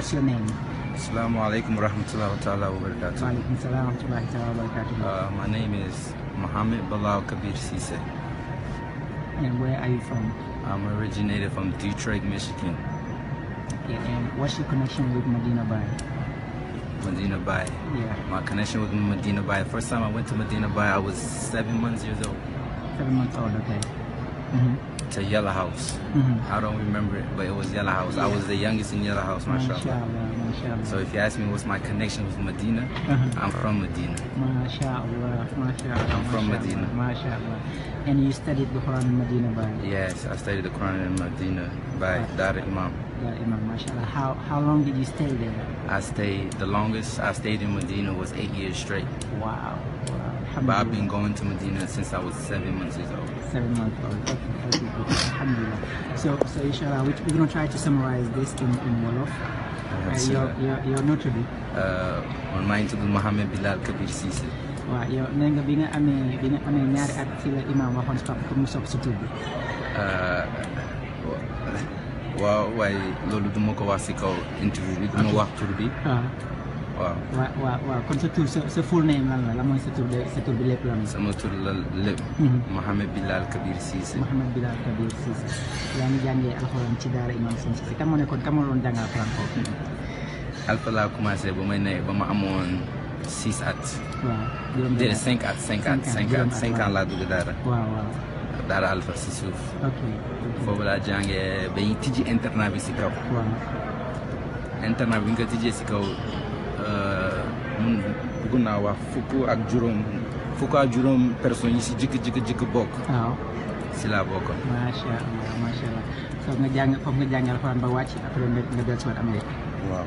what's your name? Assalamu alaikum warahmatullahi wabarakatuh. Wa alaikum salam wa rahmatullahi wa barakatuh. My name is Mouhamed Bilal Kabir Cisse. And where are you from? I'm originated from Detroit, Michigan. Okay, and what's your connection with Medina Bay? Medina Bay. Yeah. My connection with Medina Bay. First time I went to Medina Bay, I was 7 months old. 7 months old, okay. To Yalla House. I don't remember it, but it was Yalla House. Yeah. I was the youngest in Yalla House, mashallah. MashaAllah. So if you ask me what's my connection with Medina, I'm from Medina. MashaAllah. I'm from Medina. MashaAllah. And you studied the Quran in Medina Bay? Yes, I studied the Quran in Medina by Dar Imam. Dar Imam, mashallah. How long did you stay there? The longest I stayed in Medina was 8 years straight. Wow. But I've been going to Medina since I was 7 months old. 7 months old. Okay. Alhamdulillah. So inshallah, we're going to try to summarize this in Wolof. You're notable. On maa ngi tudd Mouhamed Bilal Kabir Cisse. waaw yow nee nga bi nga amee ñaari at ci la imam waxoon sa papa pour mu sopp si tur bi. waaw waaye loolu du ma ko wax si kaw interview bi du ma wax tur bi. waaw kon sa tur sa full name lan la mooy sa tur bi lépp lan la. sama tur la lépp. Mouhamed Bilal Kabir Cisse. Mouhamed Bilal Kabir Cisse. yaa ngi jàngee alxuraan ci daara imam seen Cisse kan moo nekkoon kan moo doon jàngal alxuraan foofu. alfa laa commencé ba ma amoon 6 at. waaw déedéet 5 at 5 ans laa dugg daara. waaw. daara alfa si suuf. ok foofu laa jàngee ba ñu tijji internat bi si kaw. waaw. internat bi nga ko tijjee si kaw bëgg naa wax fukk ak juróom personnes yi si jëkk bokk. waaw. si laa bokkoon. MashaAllah. foofu nga jàngal alxuraan ba wàcc après nga dellusiwaat Amérique. waaw.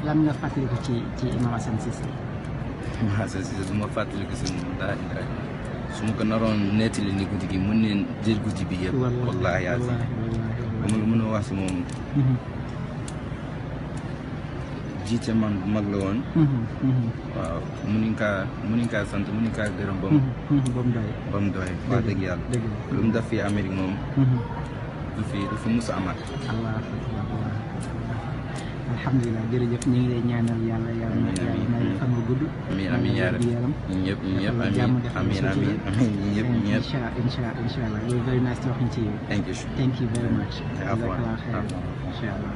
lan nga fàttaliku ci imam Assane Cisse. imam Assane Cisse du ma fàttaliku si moom daal su ma ko naroon nettali ni guddi gi mën neen jël guddi bi yëpp. wallaahi azim lu mën a wax si moom. jiite man bu mag la woon. waaw mënuñ kaa sant mënuñ kaa gërëm ba mu doy wax dëgg yàlla. lu mu def fii Amérique moom. du fi mus a amaat. alhamdulilah jërëjëf ñu ngi lay ñaanal yàlla may fan nga gudd. amiin yaa rabbi ñun ñëpp amiin inshallah. Very nice talking to you. Thank you. Thank you very much. Jazakallah khair. Inshallah.